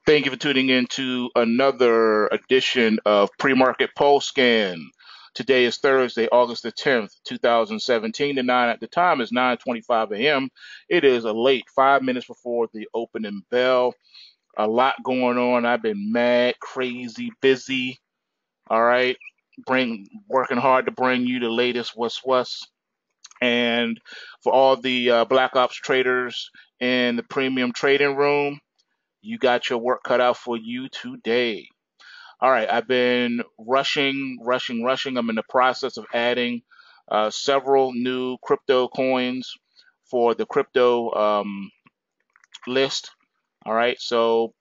Thank you for tuning in to another edition of Pre-Market Pulsescan. Today is Thursday, August the 10th, 2017. At the time is 9:25 a.m. It is a late 5 minutes before the opening bell. A lot going on. I've been mad, crazy, busy. All right, working hard to bring you the latest what's. And for all the Black Ops traders in the premium trading room, you got your work cut out for you today. All right, I've been rushing. I'm in the process of adding several new crypto coins for the crypto list. All right, so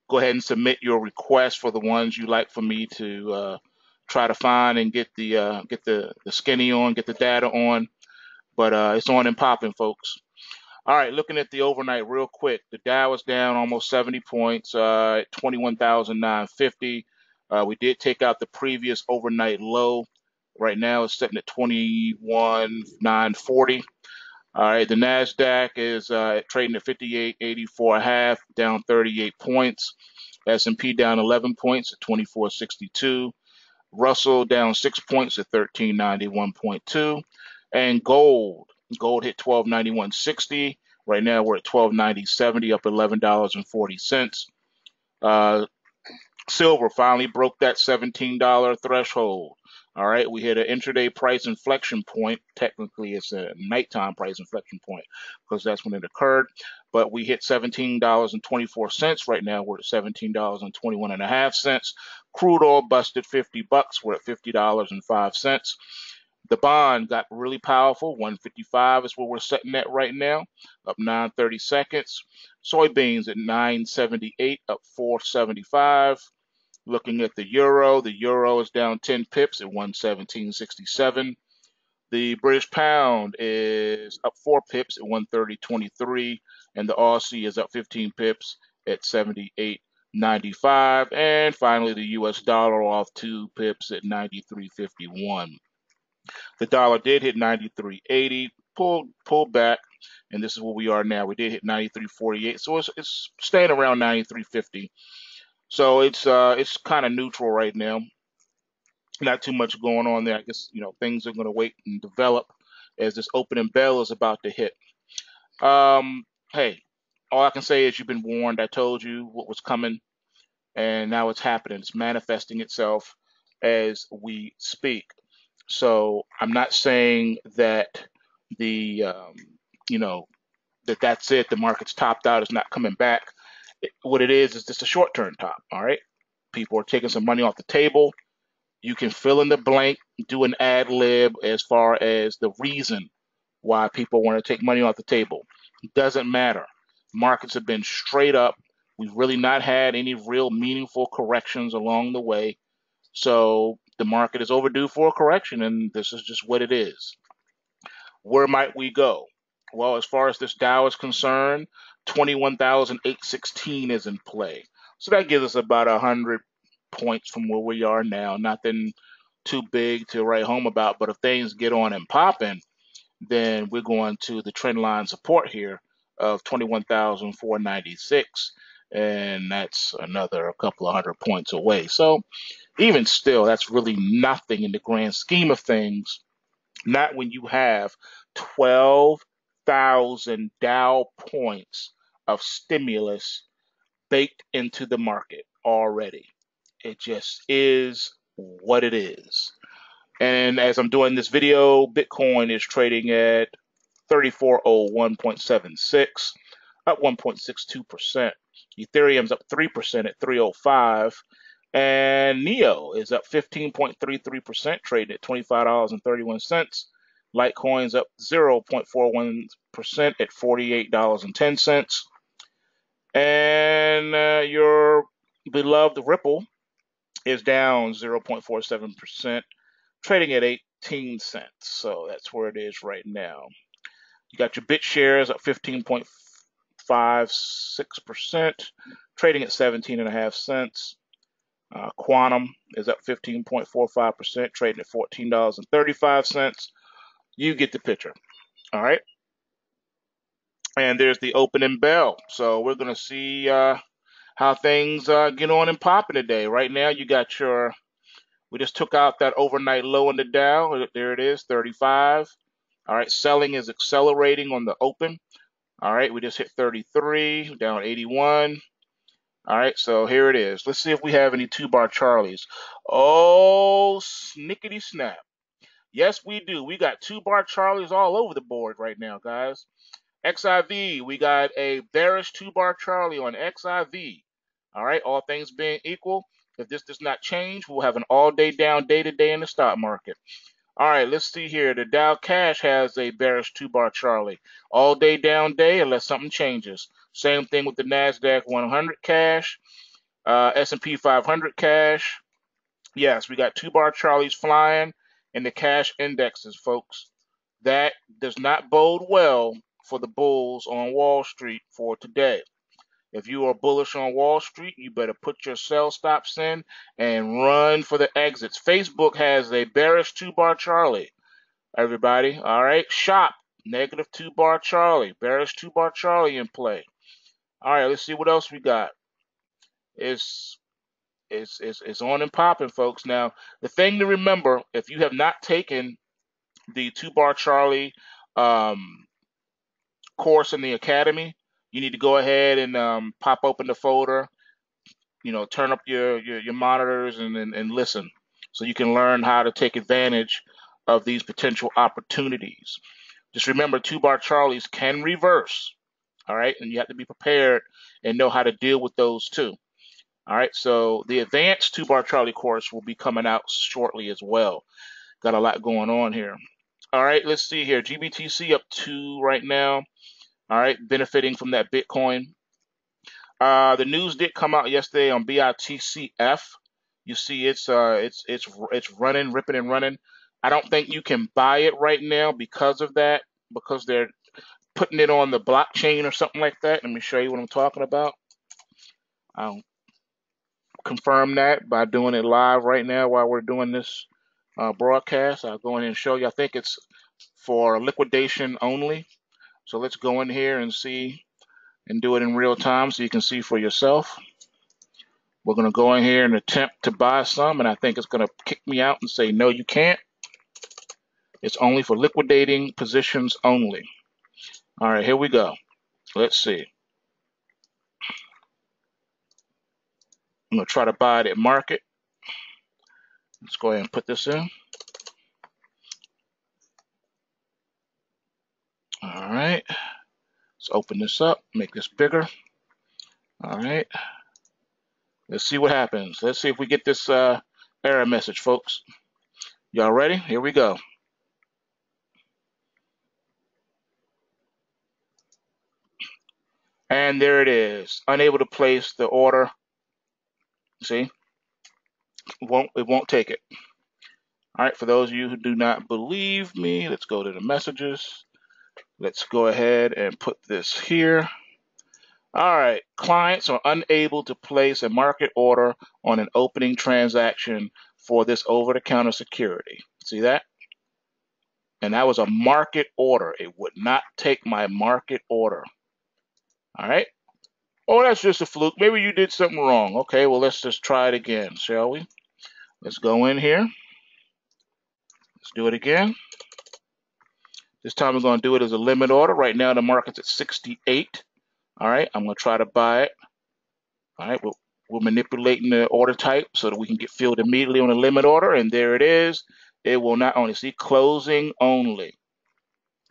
go ahead and submit your request for the ones you like for me to try to find and get the skinny on, get the data on. But it's on and popping, folks. All right, looking at the overnight real quick. The Dow is down almost 70 points at 21,950. We did take out the previous overnight low. Right now it's sitting at 21,940. All right, the Nasdaq is trading at 58.84 a half, down 38 points. S&P down 11 points at 24.62. Russell down 6 points at 1391.2. And gold hit 1291.60. Right now we're at 1290.70, up $11.40. Silver finally broke that $17 threshold. All right, we hit an intraday price inflection point. Technically, it's a nighttime price inflection point because that's when it occurred. But we hit $17.24. Right now, we're at $17.21.5. Crude oil busted $50. We're at $50.05. The bond got really powerful. 155 is where we're sitting at right now, up 930 seconds. Soybeans at 978, up 475. Looking at the euro is down 10 pips at 117.67. The British pound is up 4 pips at 130.23, and the Aussie is up 15 pips at 78.95. And finally, the US dollar off 2 pips at 93.51. The dollar did hit 93.80, pulled back, and this is where we are now. We did hit 93.48, so it's staying around 93.50. So it's kind of neutral right now. Not too much going on there. I guess things are going to wait and develop as this opening bell is about to hit. Hey, all I can say is you've been warned. I told you what was coming, and now it's happening. It's manifesting itself as we speak. So I'm not saying that the you know that's it. The market's topped out. It's not coming back. What it is just a short-term top. All right, people are taking some money off the table. You can fill in the blank, do an ad lib as far as the reason why people want to take money off the table. It doesn't matter. Markets have been straight up. We've really not had any real meaningful corrections along the way. So the market is overdue for a correction, and this is just what it is. Where might we go? Well, as far as this Dow is concerned, 21,816 is in play. So that gives us about 100 points from where we are now. Nothing too big to write home about, but if things get on and popping, then we're going to the trend line support here of 21,496, and that's another couple of hundred points away. So even still, that's really nothing in the grand scheme of things. Not when you have 12,000 Dow points of stimulus baked into the market already. It just is what it is. And as I'm doing this video, Bitcoin is trading at 3401.76, up 1.62%. Ethereum's up 3% at 305. And NEO is up 15.33%, trading at $25.31. Litecoin's up 0.41% at $48.10. And your beloved Ripple is down 0.47%, trading at 18 cents. So that's where it is right now. You got your BitShares up 15.56%, trading at 17.5 cents. Quantum is up 15.45%, trading at $14.35. You get the picture. All right. And there's the opening bell. So we're going to see how things get on and popping today. Right now, you got your, we just took out that overnight low in the Dow. There it is, 35. All right, selling is accelerating on the open. All right, we just hit 33, down 81. All right, so here it is. Let's see if we have any two-bar Charlies. Oh, snickety snap. Yes, we do. We got two-bar Charlies all over the board right now, guys. XIV, we got a bearish two-bar Charlie on XIV. All right, all things being equal, if this does not change, we'll have an all-day down day today in the stock market. All right, let's see here. The Dow Cash has a bearish two-bar Charlie. All-day down day unless something changes. Same thing with the NASDAQ 100 Cash, S&P 500 Cash. Yes, we got two-bar Charlies flying in the cash indexes, folks. That does not bode well for the bulls on Wall Street for today. If you are bullish on Wall Street, you better put your sell stops in and run for the exits. Facebook has a bearish two-bar Charlie, everybody. All right, shop, negative two-bar Charlie, bearish two-bar Charlie in play. All right, let's see what else we got. It's on and popping, folks. Now, the thing to remember, if you have not taken the two-bar Charlie course in the academy, you need to go ahead and pop open the folder, turn up your monitors and listen, so you can learn how to take advantage of these potential opportunities. Just remember, two-bar Charlies can reverse, all right, and you have to be prepared and know how to deal with those too. All right, so the advanced two-bar Charlie course will be coming out shortly as well. Got a lot going on here. All right, let's see here. GBTC up 2 right now. All right, benefiting from that Bitcoin. The news did come out yesterday on BITCF. You see, it's running, ripping and running. I don't think you can buy it right now because of that, because they're putting it on the blockchain or something like that. Let me show you what I'm talking about. I'll confirm that by doing it live right now while we're doing this broadcast. I'll go in and show you. I think it's for liquidation only. So let's go in here and see and do it in real time so you can see for yourself. We're going to go in here and attempt to buy some, and I think it's going to kick me out and say, no, you can't. It's only for liquidating positions only. All right, here we go. Let's see. I'm going to try to buy it at market. Let's go ahead and put this in. All right. Let's open this up, make this bigger. All right. Let's see what happens. Let's see if we get this error message, folks. Y'all ready? Here we go. And there it is. Unable to place the order. See? It won't take it. All right, for those of you who do not believe me, let's go to the messages. Let's go ahead and put this here. All right, clients are unable to place a market order on an opening transaction for this over-the-counter security. See that? And that was a market order. It would not take my market order. All right. Oh, that's just a fluke. Maybe you did something wrong. Okay, well, let's just try it again, shall we? Let's go in here. Let's do it again. This time we're going to do it as a limit order. Right now the market's at 68. All right, I'm going to try to buy it. All right, we're manipulating the order type so that we can get filled immediately on a limit order. And there it is. It will not only see closing only.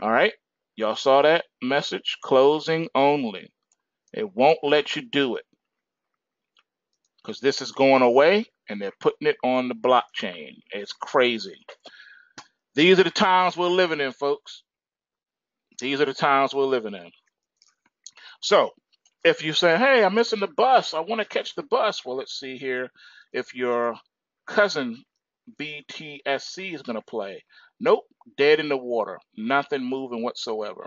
All right, y'all saw that message? Closing only. It won't let you do it because this is going away and they're putting it on the blockchain. It's crazy. These are the times we're living in, folks. These are the times we're living in. So if you say, hey, I'm missing the bus, I want to catch the bus. Well, let's see here. If your cousin BTSC is going to play. Nope, dead in the water. Nothing moving whatsoever.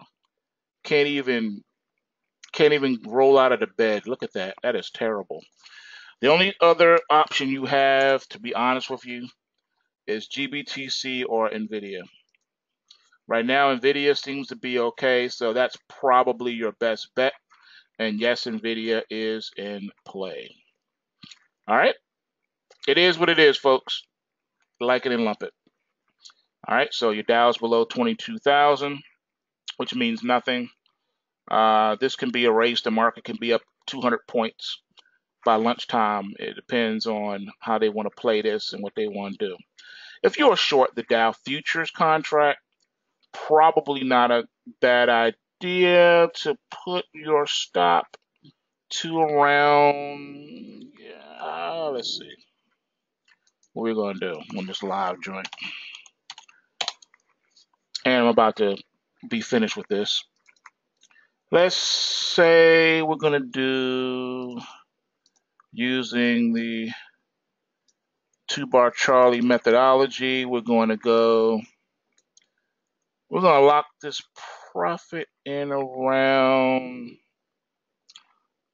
Can't even roll out of the bed. Look at that. That is terrible. The only other option you have, to be honest with you, is GBTC or NVIDIA. Right now, NVIDIA seems to be okay, so that's probably your best bet. And yes, NVIDIA is in play. All right. It is what it is, folks. Like it and lump it. All right. So your Dow's below 22,000, which means nothing. This can be erased. The market can be up 200 points by lunchtime. It depends on how they want to play this and what they want to do. If you're short the Dow futures contract, probably not a bad idea to put your stop to around, let's see what we're going to do on this live joint. And I'm about to be finished with this. Let's say we're going to do using the 2-bar Charlie methodology. We're going to lock this profit in around,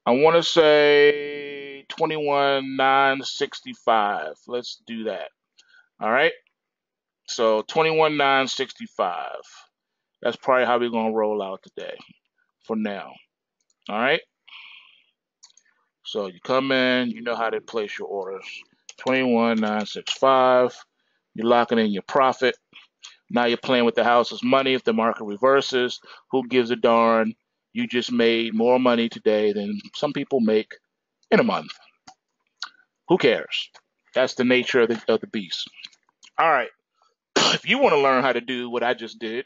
I want to say 21,965. Let's do that. All right. So 21,965. That's probably how we're going to roll out today for now. All right. So you come in, you know how to place your orders. 21,965. You're locking in your profit. Now you're playing with the house's money. If the market reverses, who gives a darn? You just made more money today than some people make in a month. Who cares? That's the nature of the beast. All right. If you want to learn how to do what I just did,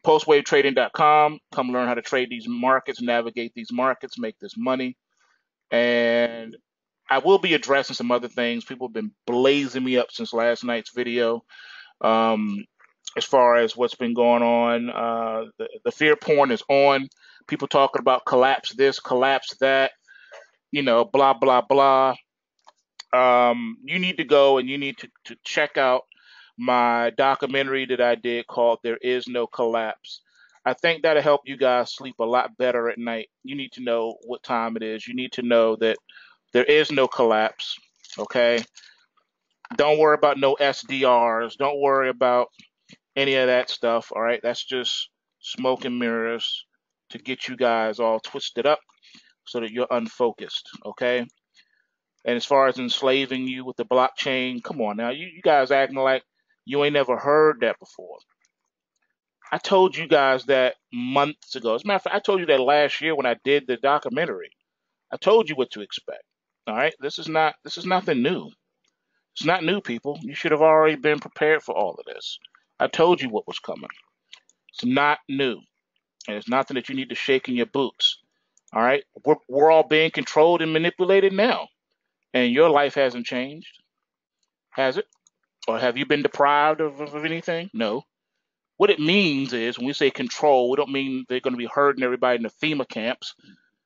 pulsewavestrading.com. Come learn how to trade these markets, navigate these markets, make this money. And I will be addressing some other things. People have been blazing me up since last night's video. As far as what's been going on, the fear porn is on. People talking about collapse this, collapse that, blah, blah, blah. You need to go and you need to check out my documentary that I did called There Is No Collapse. I think that'll help you guys sleep a lot better at night. You need to know what time it is. You need to know that there is no collapse, okay? Don't worry about no SDRs. Don't worry about any of that stuff, all right? That's just smoke and mirrors to get you guys all twisted up so that you're unfocused, okay? And as far as enslaving you with the blockchain, come on now. You guys acting like you ain't never heard that before. I told you guys that months ago. As a matter of fact, I told you that last year when I did the documentary. I told you what to expect. All right? This is nothing new. It's not new, people. You should have already been prepared for all of this. I told you what was coming. It's not new. And it's nothing that you need to shake in your boots. All right? We're all being controlled and manipulated now. And your life hasn't changed. Has it? Or have you been deprived of anything? No. What it means is when we say control, we don't mean they're going to be herding everybody in the FEMA camps.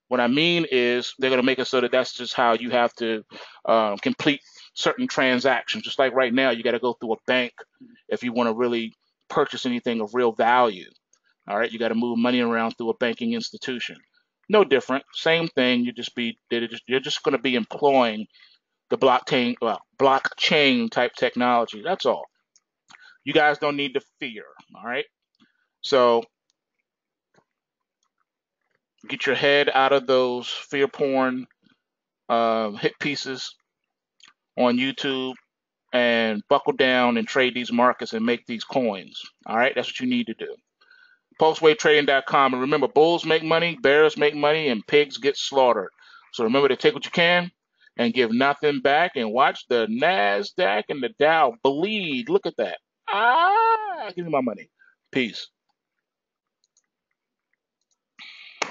What I mean is they're going to make it so that that's just how you have to complete certain transactions. Just like right now, you got to go through a bank if you want to really purchase anything of real value. All right, you got to move money around through a banking institution. No different, same thing. You're just going to be employing the blockchain type technology. That's all. You guys don't need to fear. All right. So get your head out of those fear porn hit pieces on YouTube and buckle down and trade these markets and make these coins. All right. That's what you need to do. Pulsewavestrading.com. And remember, bulls make money, bears make money, and pigs get slaughtered. So remember to take what you can and give nothing back and watch the NASDAQ and the Dow bleed. Look at that. Give me my money. Peace.